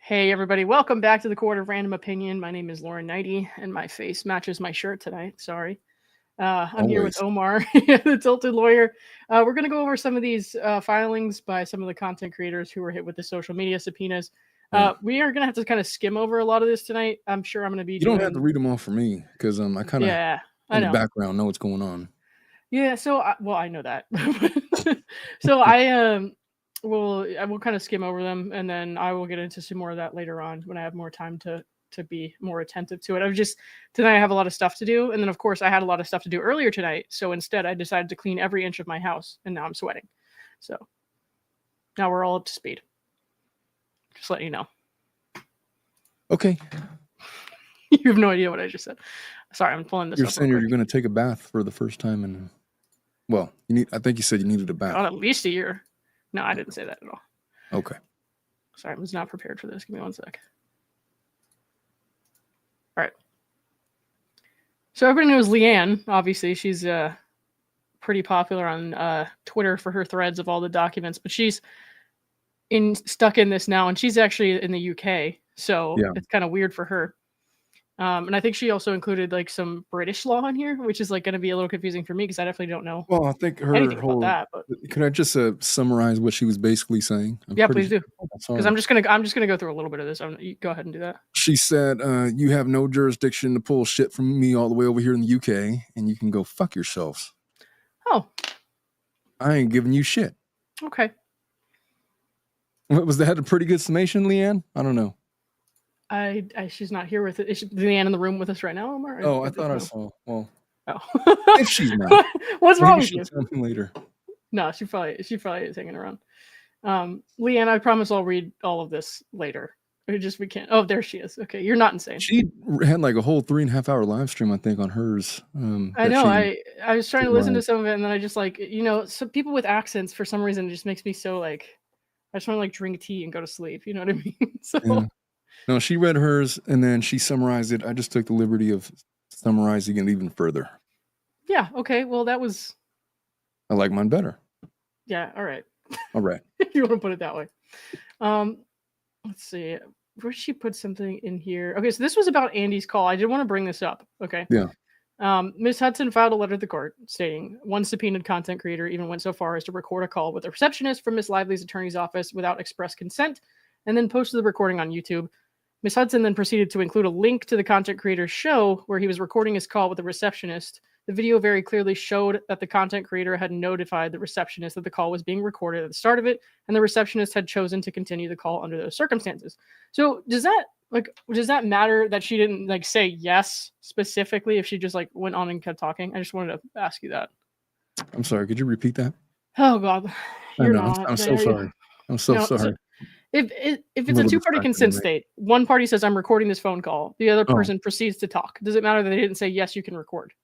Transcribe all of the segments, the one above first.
Hey everybody, welcome back to the Court of Random Opinion. My name is Neidigh, and my face matches my shirt tonight. Sorry. I'm here with Always. Omar, the Tilted Lawyer. We're going to go over some of these filings by some of the content creators who were hit with the social media subpoenas. Yeah. We are going to have to kind of skim over a lot of this tonight. I'm sure I'm going to be You don't have to doing... read them all for me because I kind of Yeah, I in the know. background know what's going on. Yeah, well, I know that. So I will kind of skim over them, and then I will get into some more of that later on when I have more time to be more attentive to it. Tonight I have a lot of stuff to do, and then of course I had a lot of stuff to do earlier tonight. So instead I decided to clean every inch of my house, and now I'm sweating. So now we're all up to speed. Just letting you know. Okay. You have no idea what I just said. Sorry, I'm pulling this You're up. saying you're going to take a bath for the first time in... Well, I think you said you needed a bath. At least a year. No, I didn't say that at all. Okay. Sorry, I was not prepared for this. Give me one sec. All right. So everybody knows Leanne. Obviously, she's pretty popular on Twitter for her threads of all the documents, but she's stuck in this now, and she's actually in the UK, so Yeah. it's kind of weird for her. And I think she also included like some British law in here, which is like going to be a little confusing for me because I definitely don't know. Well, I think her anything whole... about that. But Could I just summarize what she was basically saying? yeah, please do. Because Sorry. I'm just gonna go through a little bit of this. You go ahead and do that. She said, "You have no jurisdiction to pull shit from me all the way over here in the UK, and you can go fuck yourselves." Oh, I ain't giving you shit. okay. What was that? A pretty good summation, Leanne? I don't know. She's not here with it. Is Leanne in the room with us right now, Omar? Oh, I thought I saw. Well, oh, if she's not, what's wrong with she'll you? tell me later. No, she probably is hanging around. Leanne, I promise I'll read all of this later. We can't. Oh, there she is. Okay, you're not insane. She had like a whole 3.5 hour live stream, I think, on hers. I know. I was trying to listen to some of it, and then I just some people with accents for some reason it just makes me so like I just want to like drink tea and go to sleep. You know what I mean? So. Yeah. No, she read hers and then she summarized it. I just took the liberty of summarizing it even further. Yeah. Okay. Well, that was. I like mine better. Yeah. All right. All right. If you want to put it that way. Let's see. Where she put something in here? Okay, so this was about Andy's call. I did want to bring this up. Okay. Yeah. Ms. Hudson filed a letter to the court stating one subpoenaed content creator even went so far as to record a call with a receptionist from Ms. Lively's attorney's office without express consent, and then posted the recording on YouTube. Ms. Hudson then proceeded to include a link to the content creator's show where he was recording his call with the receptionist. The video very clearly showed that the content creator had notified the receptionist that the call was being recorded at the start of it, and the receptionist had chosen to continue the call under those circumstances. So does that matter that she didn't like say yes specifically if she just like went on and kept talking? I just wanted to ask you that. I'm sorry. Could you repeat that? Oh God, you're not. I'm so sorry. I'm so sorry. So if it's a two-party consent state, one party says I'm recording this phone call, the other person proceeds to talk. Does it matter that they didn't say yes, you can record?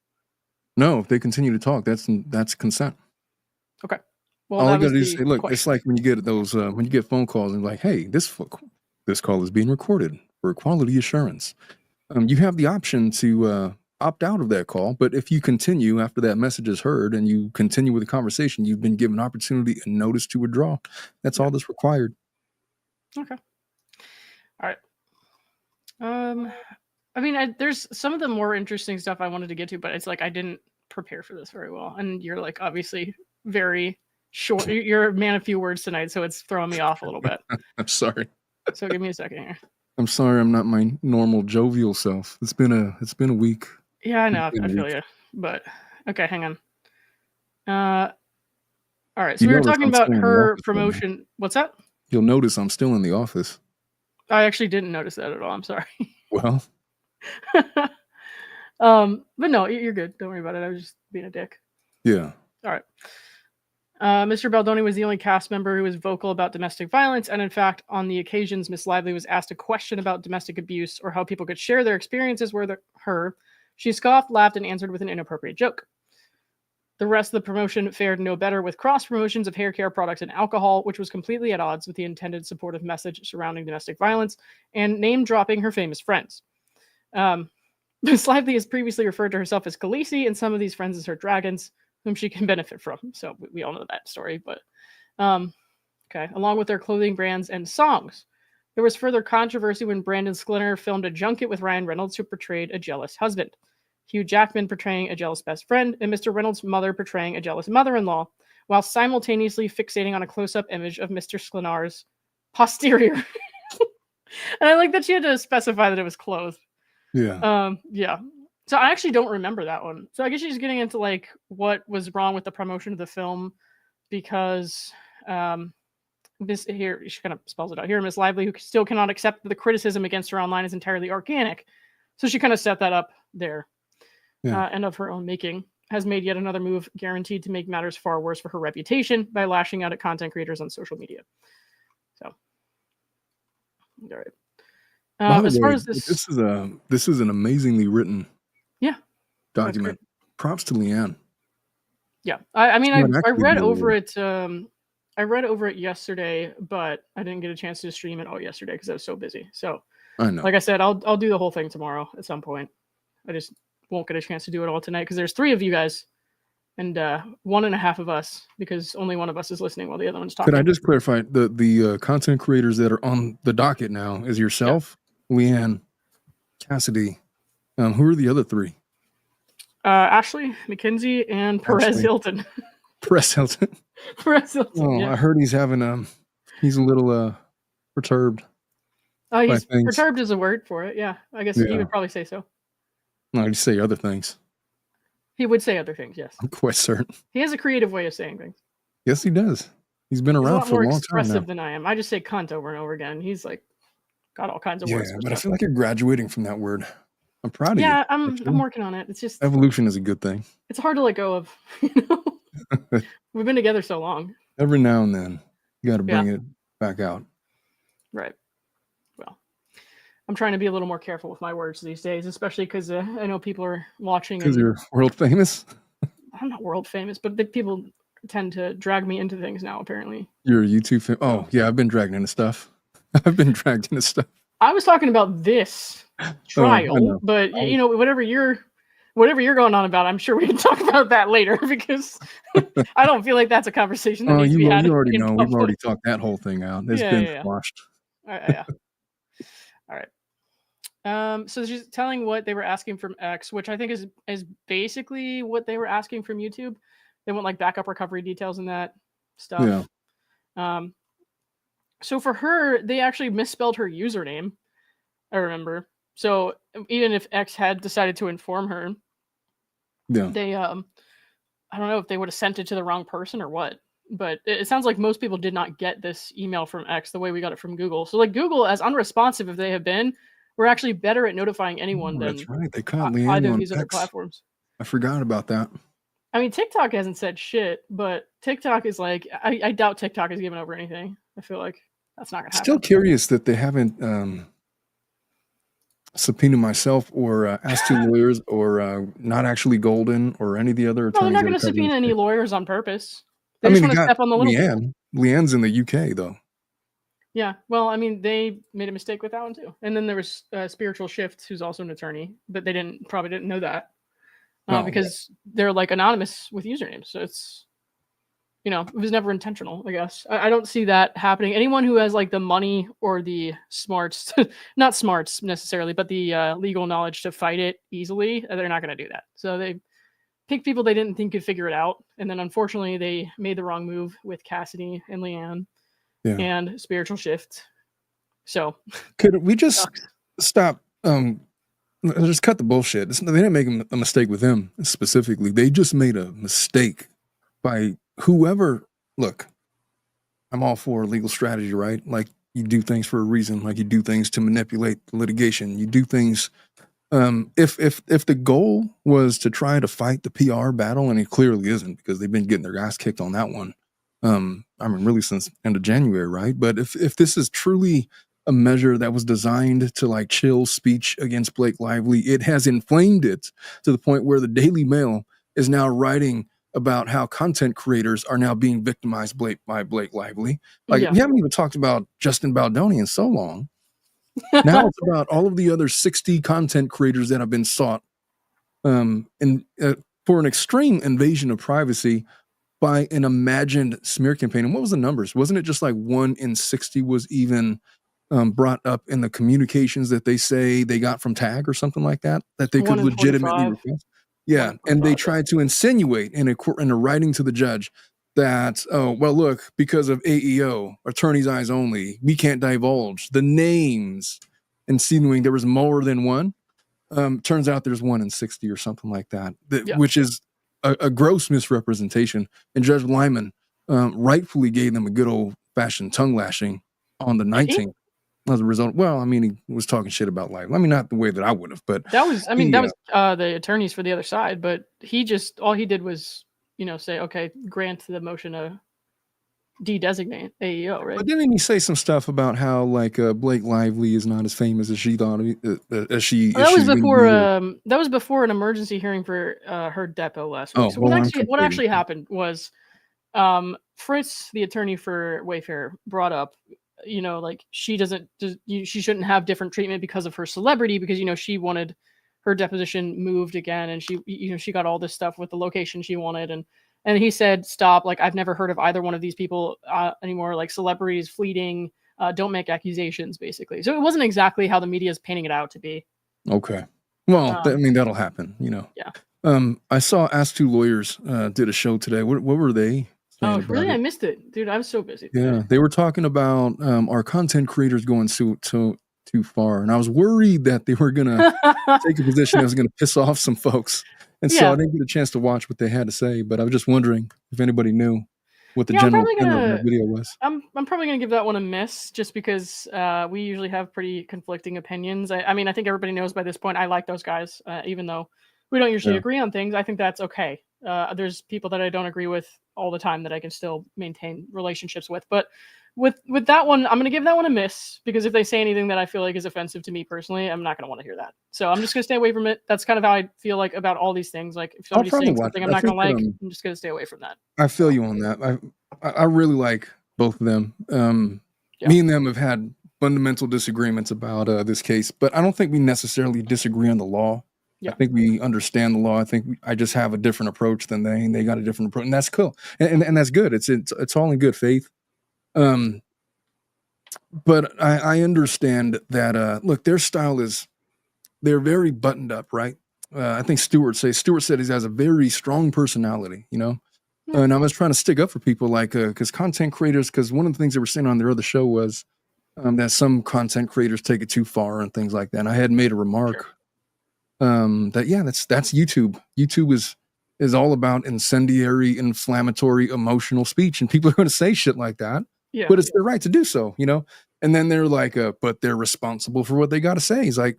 No, if they continue to talk, that's consent. Okay. Well, all I gotta do is say, look, it's like when you get those when you get phone calls and like, hey, this call is being recorded for quality assurance. You have the option to opt out of that call, but if you continue after that message is heard and you continue with the conversation, you've been given opportunity and notice to withdraw. That's all that's required. Okay. All right. I mean, there's some of the more interesting stuff I wanted to get to, but it's like I didn't prepare for this very well, and you're like obviously very short. You're a man of few words tonight, so it's throwing me off a little bit. I'm sorry. So give me a second here. I'm sorry, I'm not my normal jovial self. It's been a week. Yeah, I know. I feel you. But okay, hang on. All right. So we were talking about her promotion. What's that? You'll notice I'm still in the office. I actually didn't notice that at all. I'm sorry. Well. But no, you're good. Don't worry about it. I was just being a dick. Yeah. All right. Mr. Baldoni was the only cast member who was vocal about domestic violence, and in fact, on the occasions Miss Lively was asked a question about domestic abuse or how people could share their experiences with her, she scoffed, laughed, and answered with an inappropriate joke. The rest of the promotion fared no better with cross-promotions of hair care products and alcohol, which was completely at odds with the intended supportive message surrounding domestic violence, and name-dropping her famous friends. Miss Lively has previously referred to herself as Khaleesi, and some of these friends as her dragons, whom she can benefit from. So we all know that story, but okay. Along with their clothing brands and songs. There was further controversy when Brandon Sklinner filmed a junket with Ryan Reynolds, who portrayed a jealous husband, Hugh Jackman portraying a jealous best friend, and Mr. Reynolds' mother portraying a jealous mother-in-law, while simultaneously fixating on a close-up image of Mr. Sklinar's posterior. And I like that she had to specify that it was clothed. Yeah. Yeah. So I actually don't remember that one. So I guess she's getting into like what was wrong with the promotion of the film because this here she kind of spells it out here. Miss Lively, who still cannot accept the criticism against her online, is entirely organic. So she kind of set that up there, and of her own making, has made yet another move guaranteed to make matters far worse for her reputation by lashing out at content creators on social media. So, all right. As far as this is an amazingly written document. Props to Leanne. Yeah, I mean, I read over it. I read over it yesterday, but I didn't get a chance to stream it all yesterday because I was so busy. So, I know. Like I said, I'll do the whole thing tomorrow at some point. I just won't get a chance to do it all tonight because there's 3 of you guys and 1.5 of us because only one of us is listening while the other one's talking. Could I just clarify the content creators that are on the docket now is yourself, Leanne, Cassidy. Who are the other 3? Ashley, McKenzie, and Perez Hilton. Perez Hilton. Perez Hilton. Oh, yeah. I heard he's having he's a little perturbed. Oh, he's perturbed is a word for it. Yeah, I guess he would probably say so. No, he'd say other things. He would say other things. Yes, I'm quite certain. He has a creative way of saying things. Yes, he does. He's been around for a long time now. More expressive than I am. I just say cunt over and over again. He's like got all kinds of words. Yeah, but I feel like you're graduating from that word. I'm proud of you. Yeah, I'm working on it. It's just evolution is a good thing. It's hard to let go of. We've been together so long. Every now and then, you got to bring it back out. Right. Well, I'm trying to be a little more careful with my words these days, especially because I know people are watching. Because you're world famous? I'm not world famous, but people tend to drag me into things now, apparently. You're a YouTube fan? Oh, yeah, I've been dragged into stuff. I was talking about this trial, but whatever you're going on about, I'm sure we can talk about that later because I don't feel like that's a conversation that needs to be had. You already know. We've already talked that whole thing out. It's been squashed. Yeah. All right. So she's telling what they were asking from X, which I think is basically what they were asking from YouTube. They want like backup recovery details and that stuff. Yeah. So for her, they actually misspelled her username. I remember. So even if X had decided to inform her, they I don't know if they would have sent it to the wrong person or what. But it sounds like most people did not get this email from X the way we got it from Google. So like Google, as unresponsive as they have been, we're actually better at notifying anyone than that's right. They caught Leanne either of on these other X. platforms. I forgot about that. I mean, TikTok hasn't said shit, but TikTok is like, I doubt TikTok is giving over anything. I feel like that's not going to happen. Still curious that they haven't subpoenaed myself or asked 2 lawyers or not actually Golden or any of the other attorneys. No, they're not going to subpoena any lawyers on purpose. They just want to step on the little Leanne. Leanne's in the UK, though. Yeah, well, I mean, they made a mistake with that one, too. And then there was Spiritual Shift, who's also an attorney, but they probably didn't know that. Because they're like anonymous with usernames. So it's, it was never intentional, I guess. I don't see that happening. Anyone who has like the money or the smarts, not smarts necessarily, but the legal knowledge to fight it easily, they're not going to do that. So they pick people they didn't think could figure it out. And then unfortunately, they made the wrong move with Cassidy and Leanne and Spiritual Shift. So could we just stop? Just cut the bullshit. They didn't make a mistake with him specifically. They just made a mistake by whoever. Look, I'm all for legal strategy, right? Like you do things for a reason. Like you do things to manipulate the litigation. You do things. If the goal was to try to fight the PR battle, and it clearly isn't because they've been getting their ass kicked on that one. I mean, really since end of January, right? But if this is truly a measure that was designed to like chill speech against Blake Lively, it has inflamed it to the point where the Daily Mail is now writing about how content creators are now being victimized by Blake Lively. Like we haven't even talked about Justin Baldoni in so long. Now it's about all of the other 60 content creators that have been sought for an extreme invasion of privacy by an imagined smear campaign. And what was the numbers? Wasn't it just like 1 in 60 was even brought up in the communications that they say they got from TAG or something like that they could 1 in legitimately 45. request. 1 Yeah, in and they 45, yeah. tried to insinuate in a writing to the judge that, oh, well, look, because of AEO, attorney's eyes only, we can't divulge the names, insinuating there was more than one. Turns out there's 1 in 60 or something like that, Yeah. which is a gross misrepresentation. And Judge Lyman rightfully gave them a good old-fashioned tongue lashing on the Did he? 19th as a result. Well, I mean, he was talking shit about life. I mean, not the way that I would have, but That was, I mean, he, that was the attorneys for the other side, but all he did was, say, okay, grant the motion to de-designate AEO, right? but didn't he say some stuff about how like Blake Lively is not as famous as she thought as she That was going to before be? that was before an emergency hearing for her depo last week. Oh, So well, I'm what conflating. actually happened was Fritz, the attorney for Wayfair, brought up, like she shouldn't have different treatment because of her celebrity, because she wanted her deposition moved again, and she got all this stuff with the location she wanted, and he said, stop, like, I've never heard of either one of these people anymore, like, celebrities, fleeting, don't make accusations, basically. So it wasn't exactly how the media is painting it out to be. Okay. Well, I Um, mean, that'll happen, yeah. I saw Ask Two Lawyers did a show today. What were they saying Oh, about really? I it? missed it, dude. I was so busy Yeah, today. they were talking about our content creators going too far, and I was worried that they were gonna take a position that was gonna piss off some folks, and so I Yeah. didn't get a chance to watch what they had to say. But I was just wondering if anybody knew what the Yeah, I'm general probably tenor of that gonna video was. I'm probably gonna give that one a miss, just because we usually have pretty conflicting opinions. I mean, I think everybody knows by this point I like those guys, even though we don't usually Yeah. agree on things. I think that's okay. There's people that I don't agree with all the time that I can still maintain relationships with, but with that one, I'm gonna give that one a miss, because if they say anything that I feel like is offensive to me personally, I'm not gonna want to hear that. So I'm just gonna stay away from it. That's kind of how I feel like about all these things. Like, if I'll somebody's probably saying watch something it. I'm I not gonna think like, I'm just gonna stay away from that. I feel So you on that. I really like both of them. yeah. Me and them have had fundamental disagreements about this case, but I don't think we necessarily disagree on the law. I Yeah. think we understand the law. I think I just have a different approach than they, and they got a different approach, and that's cool, and that's good. It's all in good faith. Um, but I understand that. Look, their style is they're very buttoned up, right? I think Stewart said he has a very strong personality, Yeah. and I was trying to stick up for people like because content creators, because one of the things they were saying on their other show was that some content creators take it too far and things like that. And I had made a remark Sure. that that's YouTube. YouTube is all about incendiary, inflammatory, emotional speech, and people are going to say shit like that. Yeah. But it's their right to do so, And then they're like, but they're responsible for what they got to say. He's like,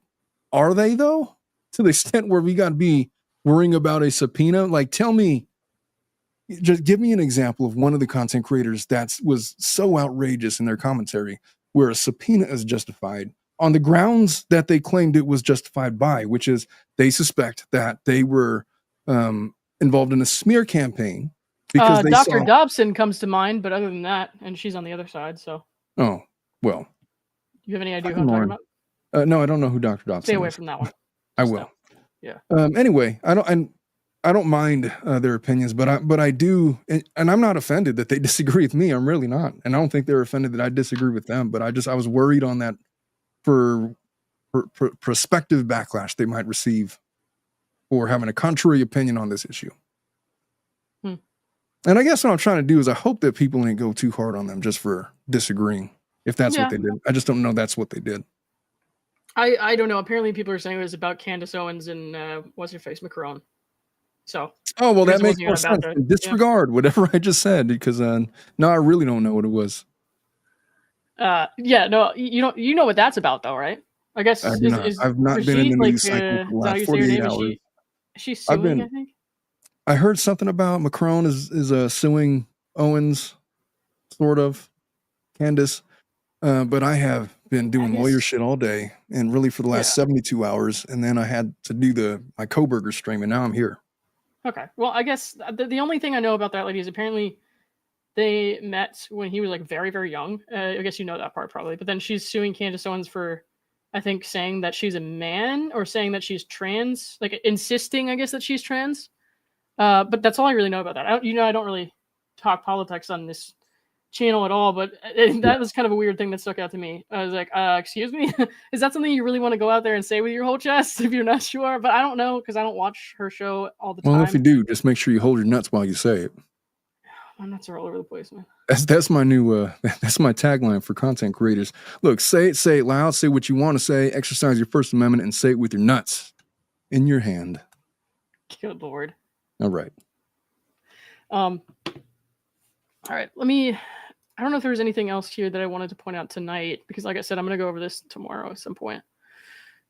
are they though? To the extent where we got to be worrying about a subpoena? Like, tell me, just give me an example of one of the content creators that was so outrageous in their commentary where a subpoena is justified on the grounds that they claimed it was justified by, which is they suspect that they were involved in a smear campaign because they Dr. saw. Dobson comes to mind, but other than that, and she's on the other side, so Oh, well, do you have any idea who fucking I'm talking Lauren. about? No, I don't know who Dr. Stay Dobson away is. from that one. I Just will. yeah. Anyway, I don't mind their opinions, but I do, and I'm not offended that they disagree with me. I'm really not, and I don't think they're offended that I disagree with them. But I was worried on that for prospective backlash they might receive for having a contrary opinion on this issue. Hmm. And I guess what I'm trying to do is I hope that people ain't go too hard on them just for disagreeing. If that's what they did, I just don't know that's what they did. I don't know. Apparently, people are saying it was about Candace Owens and what's her face, Macron. So Oh, well, I guess that it makes wasn't more even about sense. the Disregard whatever I just said because no, I really don't know what it was. yeah, no, you know what that's about though, right? I guess I've not been in she the like news cycle for the is that how last you say her 48 name? hours. Is she suing? I think. I heard something about Macron is suing Owens, sort of, Candace, but I have been doing lawyer shit all day and really for the last 72 hours, and then I had to do my Koberger stream, and now I'm here. Okay, well, I guess the only thing I know about that lady is apparently they met when he was like very, very young. I guess you know that part probably. But then she's suing Candace Owens for, I think, saying that she's a man or saying that she's trans, like insisting, I guess, that she's trans. But that's all I really know about that. I don't really talk politics on this channel at all, but that was kind of a weird thing that stuck out to me. I was like, excuse me? Is that something you really want to go out there and say with your whole chest if you're not sure? But I don't know, because I don't watch her show all the Well, if you time. do, just make sure you hold your nuts while you say it. My nuts are all over the place, man. That's my new that's my tagline for content creators. Look, say it loud, say what you want to say, exercise your First Amendment, and say it with your nuts in your hand. Good Lord. All right. All right. I don't know if there was anything else here that I wanted to point out tonight, because like I said, I'm going to go over this tomorrow at some point.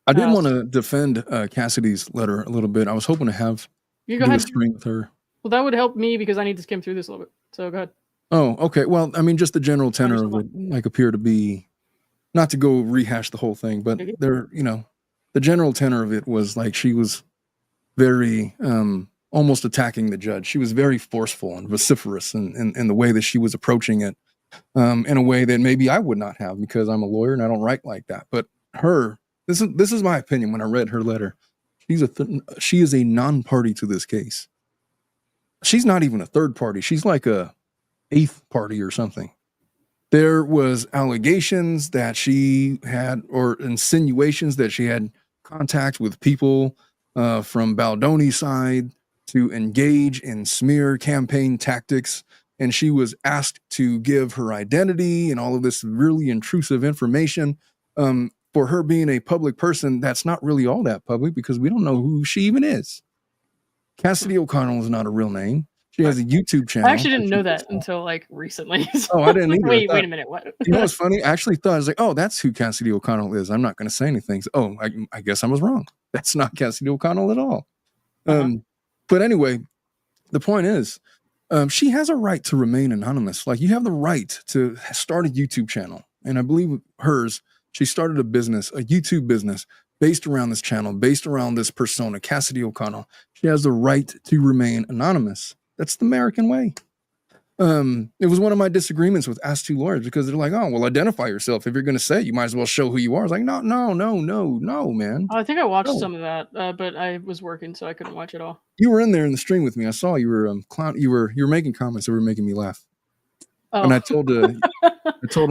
I did want to defend Cassidy's letter a little bit. I was hoping to have a string with her. Well, that would help me because I need to skim through this a little bit. So go ahead. Oh, okay. Well, I mean, just the general tenor of it, appear to be, not to go rehash the whole thing, but the general tenor of it was like she was very almost attacking the judge. She was very forceful and vociferous in the way that she was approaching it, in a way that maybe I would not have, because I'm a lawyer and I don't write like that. But this is my opinion. When I read her letter, she is a non-party to this case. She's not even a third party. She's like a eighth party or something. There was allegations that she had, or insinuations that she had contact with people from Baldoni's side to engage in smear campaign tactics. And she was asked to give her identity and all of this really intrusive information. For her being a public person, that's not really all that public, because we don't know who she even is. Cassidy O'Connell is not a real name. She has a YouTube channel. I actually didn't know that until like recently. So I didn't either. Wait a minute. What? You know what's funny? I actually thought, I was like, oh, that's who Cassidy O'Connell is. I'm not going to say anything. So, I guess I was wrong. That's not Cassidy O'Connell at all. But anyway, the point is, she has a right to remain anonymous. Like, you have the right to start a YouTube channel. And I believe hers, she started a YouTube business based around this channel, based around this persona, Cassidy O'Connell. She has the right to remain anonymous. That's the American way. It was one of my disagreements with Ask Two Lawyers, because they're like, oh, well, identify yourself. If you're going to say it, you might as well show who you are. I was like, no, man. I think I watched some of that, but I was working, so I couldn't watch it all. You were in there in the stream with me. I saw you were you were making comments that were making me laugh. Oh. And I told them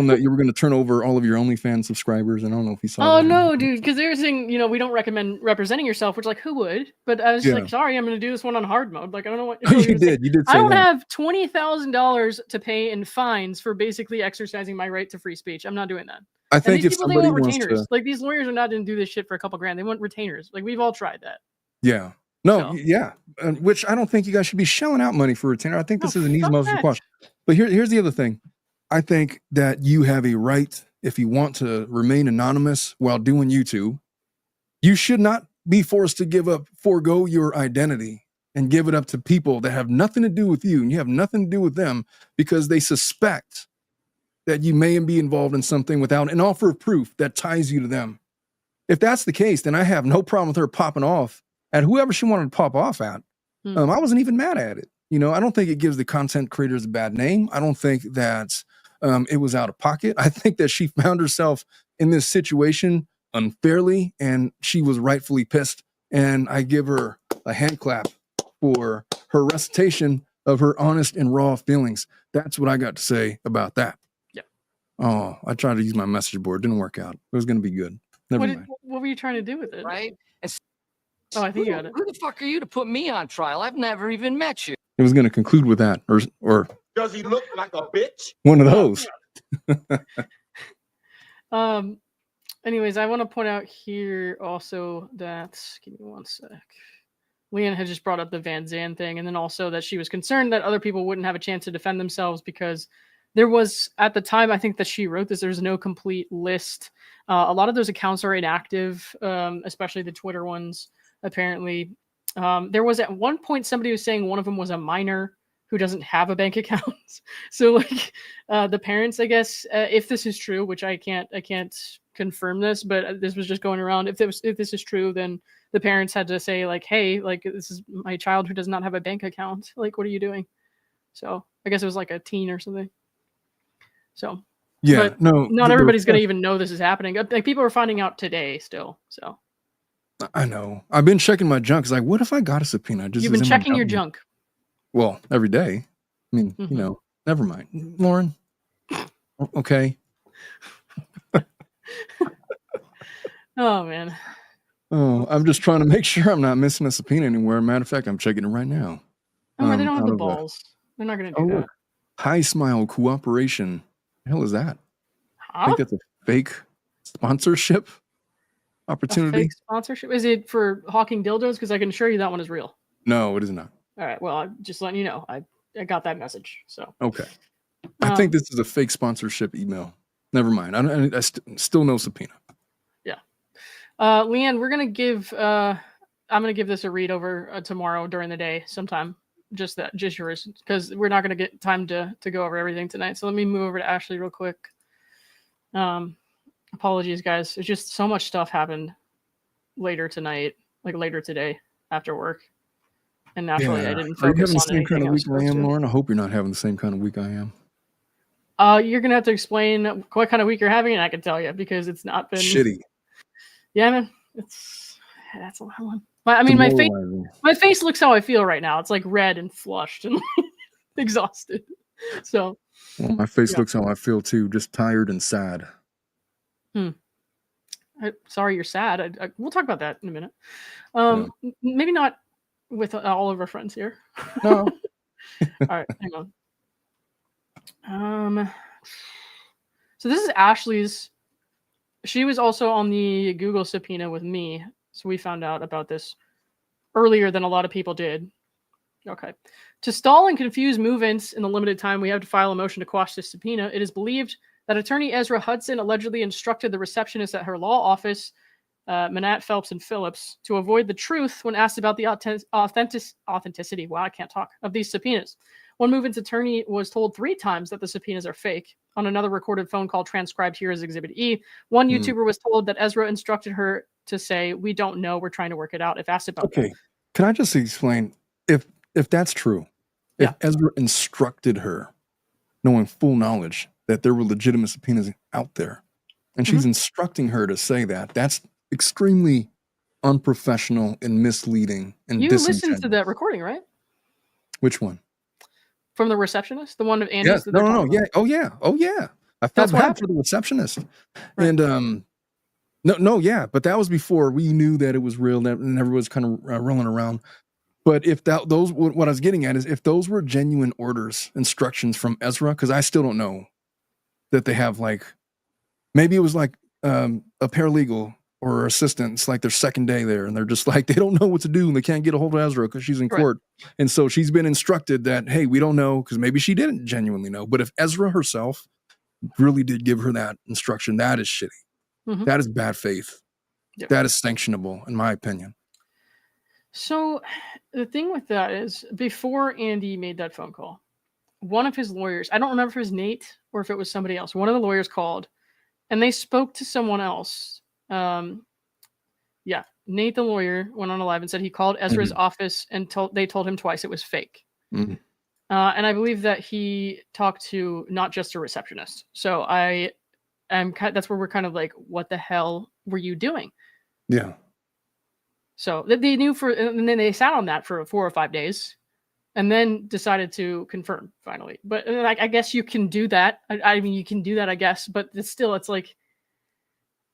that you were going to turn over all of your OnlyFans subscribers. And I don't know if you saw that. No, dude, because they were saying, we don't recommend representing yourself, which, like, who would? But I was just like, sorry, I'm going to do this one on hard mode. Like, I don't know what you did. You did say I don't that. have $20,000 to pay in fines for basically exercising my right to free speech. I'm not doing that. I think if somebody want wants retainers. to, like, these lawyers are not going to do this shit for a couple grand. They want retainers. Like, we've all tried that. Yeah. No, yeah. Which I don't think you guys should be shelling out money for a retainer. I think this is an easy most request. But here's the other thing. I think that you have a right, if you want to remain anonymous while doing YouTube, you should not be forced to forego your identity and give it up to people that have nothing to do with you, and you have nothing to do with them, because they suspect that you may be involved in something without an offer of proof that ties you to them. If that's the case, then I have no problem with her popping off at whoever she wanted to pop off at. I wasn't even mad at it. I don't think it gives the content creators a bad name. I don't think that it was out of pocket. I think that she found herself in this situation unfairly, and she was rightfully pissed. And I give her a hand clap for her recitation of her honest and raw feelings. That's what I got to say about that. Yeah. Oh, I tried to use my message board. Didn't work out. It was going to be good. Never mind. What were you trying to do with it? Right? I think you got it. Who the fuck are you to put me on trial? I've never even met you. It was going to conclude with that, or does he look like a bitch? One of those. Anyways, I want to point out here also that, give me one sec. Leanne had just brought up the Van Zandt thing, and then also that she was concerned that other people wouldn't have a chance to defend themselves, because there was, at the time I think that she wrote this, there's no complete list. A lot of those accounts are inactive, especially the Twitter ones, apparently. There was at one point somebody was saying one of them was a minor who doesn't have a bank account. So like the parents, I guess, if this is true, which I can't confirm this, but this was just going around. If this is true, then the parents had to say like, hey, like, this is my child who does not have a bank account. Like, what are you doing? So I guess it was like a teen or something. So yeah, but not everybody's going to even know this is happening. Like, people are finding out today still. So I know. I've been checking my junk. It's like, what if I got a subpoena? You've been checking your junk. Well, every day. I mean, never mind. Lauren, Okay. Oh man. Oh, I'm just trying to make sure I'm not missing a subpoena anywhere. Matter of fact, I'm checking it right now. Oh, they don't have Out the of balls. They're not going to oh, do that. look. High Smile Cooperation. The hell is that? I Huh? think that's a fake sponsorship A opportunity. fake sponsorship? Is it for hawking dildos? Because I can assure you that one is real. No, it is not. All right. Well, I'm just letting you know. I got that message. So Okay. I think this is a fake sponsorship email. Never mind. I still no subpoena. yeah. Leanne, we're gonna give. I'm gonna give this a read over tomorrow during the day sometime. Just yours, because we're not gonna get time to go over everything tonight. So let me move over to Ashley real quick. Apologies, guys. It's just so much stuff happened later tonight, like later today after work, and naturally I didn't Are you focus having the on same anything kind of I was week I supposed am, to. Lauren? I hope you're not having the same kind of week I am. You're gonna have to explain what kind of week you're having, and I can tell you because it's not been Shitty. Yeah, man, that's a lot of one. I mean, Demoralizing. my face looks how I feel right now. It's like red and flushed and exhausted. So, Well, my face Yeah. looks how I feel too, just tired and sad. sorry you're sad. We'll talk about that in a minute. Maybe not with all of our friends here. No. All right, hang on. So this is Ashley's. She was also on the Google subpoena with me, so we found out about this earlier than a lot of people did. Okay. To stall and confuse move-ins in the limited time we have to file a motion to quash this subpoena, it is believed that attorney Ezra Hudson allegedly instructed the receptionist at her law office, Manat, Phelps, and Phillips, to avoid the truth when asked about the authenticity, wow, I can't talk, of these subpoenas. One move-in's attorney was told 3 times that the subpoenas are fake. On another recorded phone call transcribed here as Exhibit E, one YouTuber was told that Ezra instructed her to say, "We don't know, we're trying to work it out," if asked about that. Okay. Can I just explain if that's true? Yeah. If Ezra instructed her, knowing full knowledge that there were legitimate subpoenas out there, and she's instructing her to say that, that's extremely unprofessional and misleading and You listened to disingenuous. that recording, right? Which one? From the receptionist, the one of Andy's. Yes. That they're No. talking about? Yeah. Oh yeah. I felt That's what bad for the receptionist. Right. And yeah, but that was before we knew that it was real, that and everyone was kind of rolling around. But if what I was getting at is if those were genuine orders, instructions from Ezra, because I still don't know that they have, like, maybe it was like a paralegal or assistant. It's like their second day there, and they're just like, they don't know what to do, and they can't get a hold of Ezra because she's in court. And so she's been instructed that, hey, we don't know, because maybe she didn't genuinely know. But if Ezra herself really did give her that instruction, that is shitty. That is bad faith. Yep. That is sanctionable, in my opinion. So the thing with that is, before Andy made that phone call, one of his lawyers, I don't remember if it was Nate or if it was somebody else, one of the lawyers called and they spoke to someone else. Nate, the lawyer, went on live and said he called Ezra's office and they told him twice it was fake. And I believe that he talked to not just a receptionist. So that's where we're kind of like, what the hell were you doing? Yeah. So they knew and then they sat on that for 4 or 5 days and then decided to confirm finally. But I guess you can do that. I mean, you can do that, I guess, but it's like,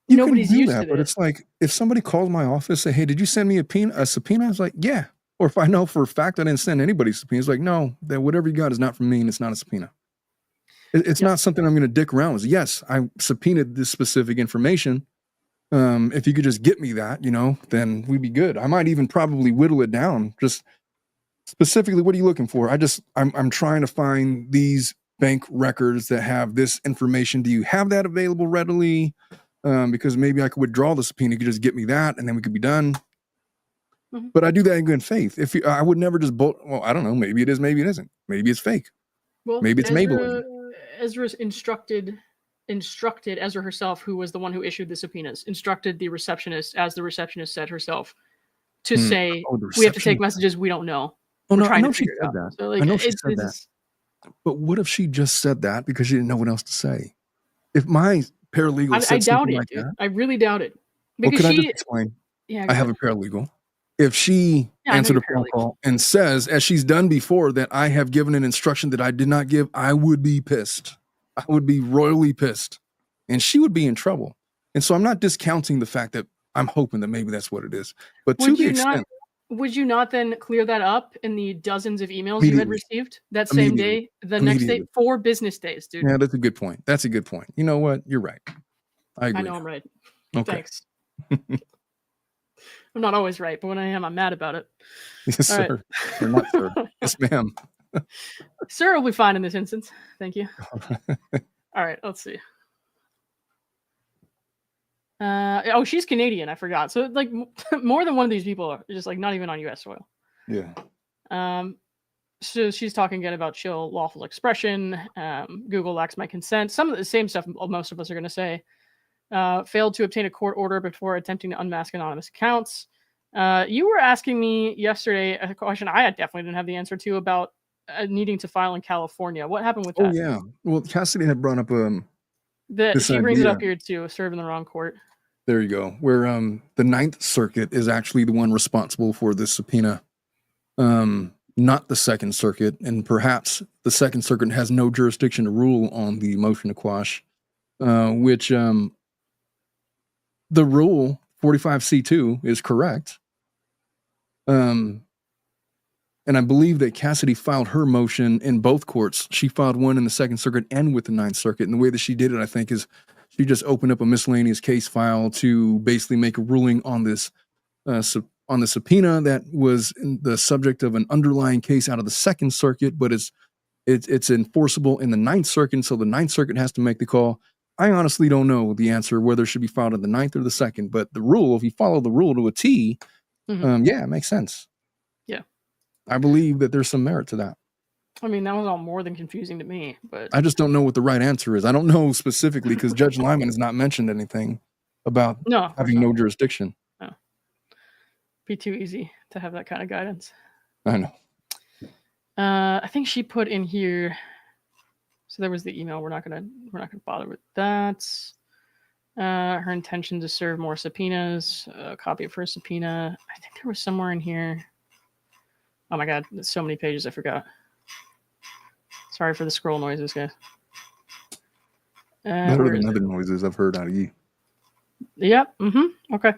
nobody's used to it. But it's like, if somebody called my office, say, hey, did you send me a subpoena? I was like, yeah. Or if I know for a fact I didn't send anybody subpoenas, like, no, that whatever you got is not from me and it's not a subpoena. It's not something I'm going to dick around with. Yes, I subpoenaed this specific information. If you could just get me that, then we'd be good. I might even probably whittle it down. Just specifically, what are you looking for? I'm trying to find these bank records that have this information. Do you have that available readily? Because maybe I could withdraw the subpoena. You could just get me that, and then we could be done. But I do that in good faith. I would never just I don't know. Maybe it is. Maybe it isn't. Maybe it's fake. Well, maybe it's Maybelline. Ezra's instructed Ezra herself, who was the one who issued the subpoenas, instructed the receptionist, as the receptionist said herself, to say, we have to take messages we don't know. Oh, no, I know she said that. So, I know she said that. But what if she just said that because she didn't know what else to say? If my paralegal said something like that. I really doubt it. Because could I just explain? Yeah, I have a paralegal. If she answered a phone call and says, as she's done before, that I have given an instruction that I did not give, I would be pissed. I would be royally pissed, and she would be in trouble. And so I'm not discounting the fact that I'm hoping that maybe that's what it is. But to the extent, would you not then clear that up in the dozens of emails you had immediately, received that same day, the next day, immediately. 4 business days, dude? Yeah, that's a good point. That's a good point. You know what? You're right. I agree. I know I'm right. Okay. Thanks. I'm not always right, but when I am, I'm mad about it. Yes, All sir. Or not, sir. Yes, ma'am. Sir will be fine in this instance. Thank you. All right, let's see. Oh, she's Canadian. I forgot. So like more than one of these people are just like not even on U.S. soil. Yeah. So she's talking again about chill lawful expression. Google lacks my consent. Some of the same stuff most of us are going to say. Failed to obtain a court order before attempting to unmask anonymous accounts. You were asking me yesterday a question I definitely didn't have the answer to about needing to file in California. What happened with that? Oh yeah. Well, Cassidy had brought up she brings it up here too. Serve in the wrong court. There you go. Where the Ninth Circuit is actually the one responsible for this subpoena, not the Second Circuit, and perhaps the Second Circuit has no jurisdiction to rule on the motion to quash, which the rule 45C2 is correct. And I believe that Cassidy filed her motion in both courts. She filed one in the Second Circuit and with the Ninth Circuit. And the way that she did it, I think, is she just opened up a miscellaneous case file to basically make a ruling on this, on the subpoena that was the subject of an underlying case out of the Second Circuit, but it's enforceable in the Ninth Circuit. So the Ninth Circuit has to make the call. I honestly don't know the answer, whether it should be filed in the Ninth or the Second, but the rule, if you follow the rule to a T, yeah, it makes sense. Yeah. I believe that there's some merit to that. I mean, that was all more than confusing to me, but I just don't know what the right answer is. I don't know specifically because Judge Lyman has not mentioned anything about having no jurisdiction. No. Be too easy to have that kind of guidance. I know. I think she put in here. So there was the email. We're not gonna bother with that. Her intention to serve more subpoenas. A copy of her subpoena. I think there was somewhere in here. Oh my god, there's so many pages I forgot. Sorry for the scroll noises, guys. Better than other noises I've heard out of you. Yep. Okay.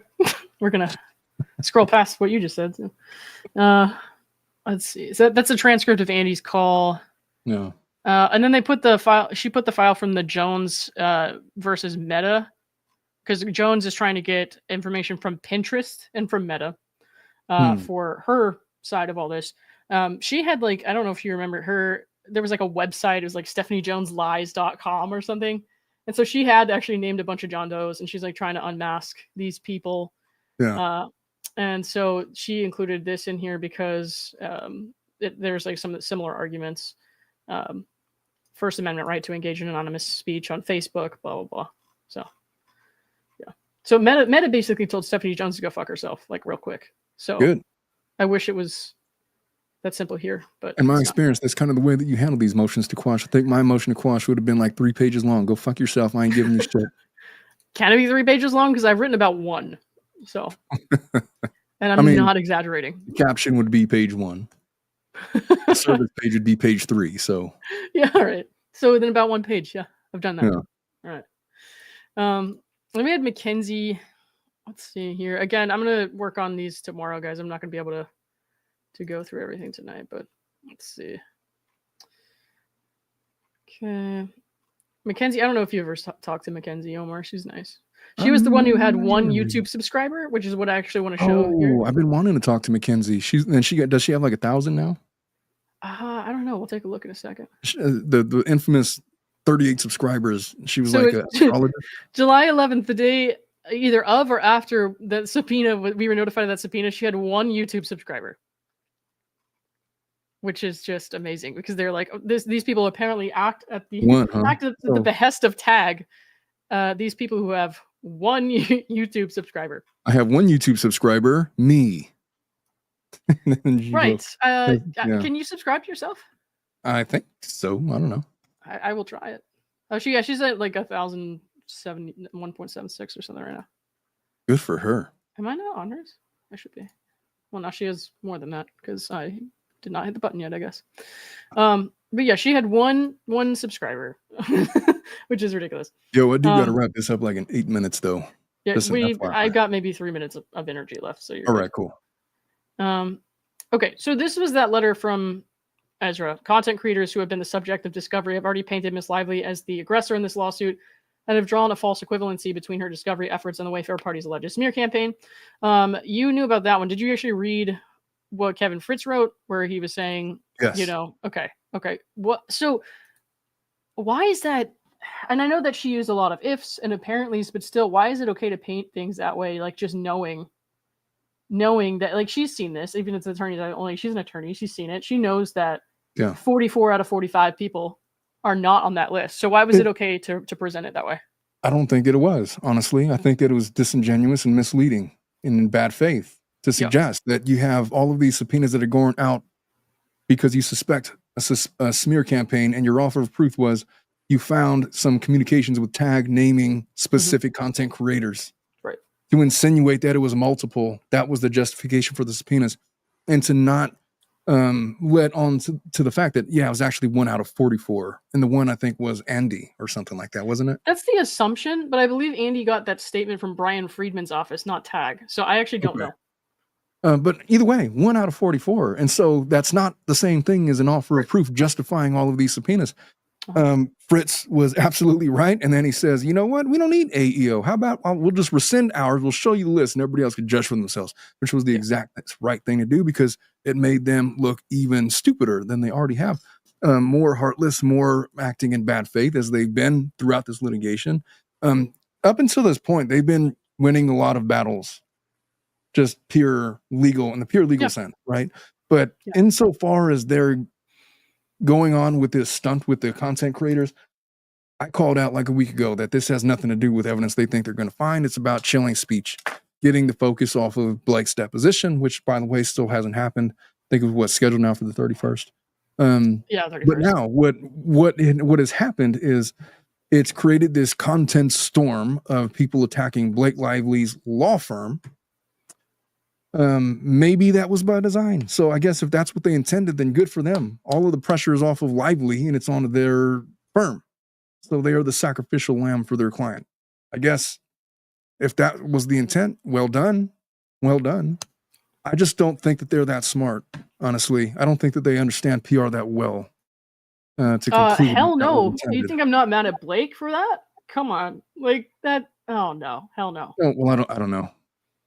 We're gonna scroll past what you just said. Let's see. So that's a transcript of Andy's call. No. And then they put the file. She put the file from the Jones versus Meta, because Jones is trying to get information from Pinterest and from Meta for her side of all this. She had like, I don't know if you remember her. There was like a website. It was like StephanieJonesLies.com or something. And so she had actually named a bunch of John Does, and she's like trying to unmask these people. Yeah. And so she included this in here because there's like some similar arguments. First Amendment right to engage in anonymous speech on Facebook, blah, blah, blah. So, yeah. So Meta basically told Stephanie Jones to go fuck herself, like real quick. So good. I wish it was that simple here, but in my experience, that's kind of the way that you handle these motions to quash. I think my motion to quash would have been like 3 pages long. Go fuck yourself. I ain't giving you shit. Can it be 3 pages long? Because I've written about 1. So, and I mean, not exaggerating. The caption would be page 1. The service page would be page 3. So yeah, all right. So within about 1 page, yeah, I've done that. Yeah. All right. Then we had McKenzie. Let's see here. Again, I'm gonna work on these tomorrow, guys. I'm not gonna be able to go through everything tonight, but let's see. Okay. McKenzie, I don't know if you ever talked to McKenzie, Omar. She's nice. She was the one who had 1 YouTube subscriber, which is what I actually want to show. Oh, I've been wanting to talk to McKenzie. Does she have like 1,000 now? I don't know. We'll take a look in a second. The infamous 38 subscribers. She was like an astrologer. July 11th, the day either of or after the subpoena, we were notified of that subpoena. She had 1 YouTube subscriber, which is just amazing because they're like, these people apparently act at the the behest of Tag. These people who have 1 YouTube subscriber. I have 1 YouTube subscriber, me. Right. Can you subscribe to yourself? I think so. I don't know. I will try it. Oh, she's at like 1,071.76 or something right now. Good for her. Am I not on hers? I should be. Well, now she has more than that because I Did not hit the button yet, I guess. But yeah, she had one subscriber, which is ridiculous. Yo, I do got to wrap this up like in 8 minutes, though. Yeah, Just an FYI. I got maybe 3 minutes of energy left. So you're All good. right, cool. Okay, so this was that letter from Ezra. Content creators who have been the subject of discovery have already painted Miss Lively as the aggressor in this lawsuit and have drawn a false equivalency between her discovery efforts and the Wayfair Party's alleged smear campaign. You knew about that one. Did you actually read what Kevin Fritz wrote, where he was saying, Yes. you know, okay. What? So why is that? And I know that she used a lot of ifs and apparently, but still, why is it okay to paint things that way? Like just knowing that, like, she's seen this, even if it's attorneys only, she's an attorney, she's seen it. She knows that 44 out of 45 people are not on that list. So why was it okay to present it that way? I don't think it was, honestly. I think that it was disingenuous and misleading and in bad faith to suggest that you have all of these subpoenas that are going out because you suspect a smear campaign, and your offer of proof was you found some communications with tag naming specific content creators. Right. To insinuate that it was multiple, that was the justification for the subpoenas, and to not let on to the fact that, it was actually 1 out of 44. And the one I think was Andy or something like that, wasn't it? That's the assumption, but I believe Andy got that statement from Brian Friedman's office, not tag. So I actually don't know. But either way, 1 out of 44. And so that's not the same thing as an offer of proof justifying all of these subpoenas. Fritz was absolutely right. And then he says, you know what? We don't need AEO. How about we'll just rescind ours. We'll show you the list and everybody else can judge for themselves, which was the exact right thing to do because it made them look even stupider than they already have. More heartless, more acting in bad faith as they've been throughout this litigation. Up until this point, they've been winning a lot of battles, just pure legal in the pure legal sense, right? But insofar as they're going on with this stunt with the content creators, I called out like a week ago that this has nothing to do with evidence they think they're going to find. It's about chilling speech, getting the focus off of Blake's deposition, which, by the way, still hasn't happened. I think it was scheduled now for the 31st. 31st. But now what has happened is it's created this content storm of people attacking Blake Lively's law firm. Maybe that was by design. So I guess if that's what they intended, then good for them. All of the pressure is off of Lively and it's onto their firm. So they are the sacrificial lamb for their client. I guess if that was the intent, well done. Well done. I just don't think that they're that smart, honestly. I don't think that they understand PR that well. To conclude hell no. You think I'm not mad at Blake for that? Come on. Like that. Oh no. Hell no. Oh, well, I don't know.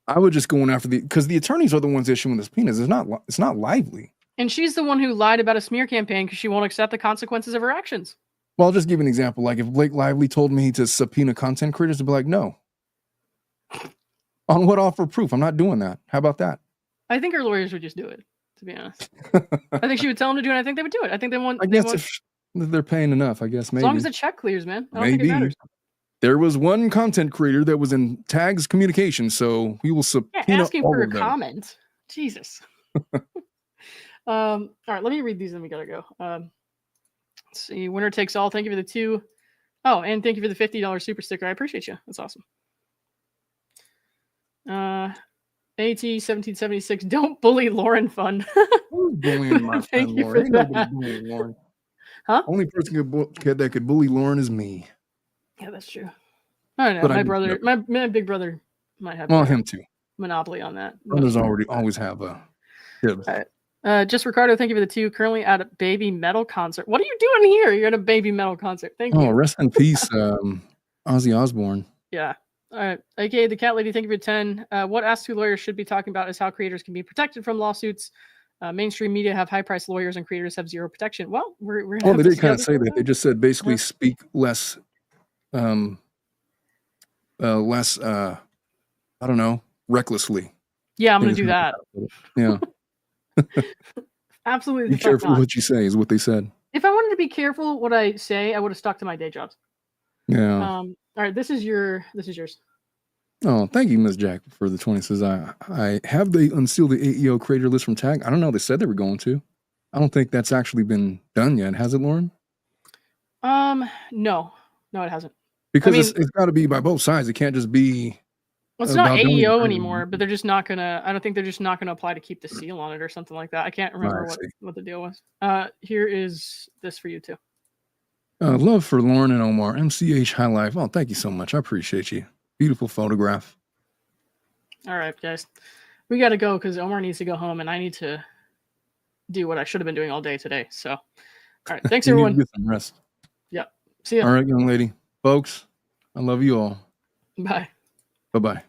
I would just go in after because the attorneys are the ones issuing the subpoenas. It's not Lively. And she's the one who lied about a smear campaign because she won't accept the consequences of her actions. Well, I'll just give you an example. Like if Blake Lively told me to subpoena content creators, to be like, no. On what offer of proof? I'm not doing that. How about that? I think her lawyers would just do it, to be honest. I think she would tell them to do it. I think they would do it. I think they want. If they're paying enough, I guess maybe. As long as the check clears, man. I don't think it matters. There was one content creator that was in Tag's communication, so we will subpoena asking all for a of them. comment. Jesus. All right, let me read these and we gotta go. Let's see. Winner takes all. Thank you for the 2. Oh, and thank you for the $50 super sticker. I appreciate you. That's awesome. AT1776. Don't bully Lauren fun. Who's bullying my friend Lauren? Ain't nobody bullying Lauren. Huh? Only person that could bully Lauren is me. Yeah, that's true. I don't know. My brother, my big brother might have him too. Monopoly on that. Brothers always have a. Just Ricardo, thank you for the 2. Currently at a Baby Metal concert. What are you doing here? You're at a Baby Metal concert. Thank you. Oh, rest in peace, Ozzy Osbourne. Yeah. All right. AKA the Cat Lady, thank you for 10. What Ask Two lawyers should be talking about is how creators can be protected from lawsuits. Mainstream media have high-priced lawyers and creators have zero protection. Well, we're they did kind of say that. They just said basically speak less, I don't know, recklessly. Yeah, I'm going to do that. Yeah. Absolutely. Be careful what you say is what they said. If I wanted to be careful what I say, I would have stuck to my day jobs. Yeah. All right, this is yours. Oh, thank you, Ms. Jack, for the 20. Says I have they unsealed the AEO creator list from Tag. I don't know. They said they were going to. I don't think that's actually been done yet. Has it, Lauren? No, it hasn't. Because it's got to be by both sides. It can't just be Well, it's not about the only AEO version- anymore, but they're just not gonna. I don't think they're just not gonna apply to keep the seal on it or something like that. I can't remember I see. what the deal was. Here is this for you too. Love for Lauren and Omar. MCH High Life. Oh, thank you so much. I appreciate you. Beautiful photograph. All right, guys, we got to go because Omar needs to go home, and I need to do what I should have been doing all day today. So, all right, thanks You need to everyone. get some rest. Yep. See ya. All right, young lady. Folks, I love you all. Bye. Bye-bye.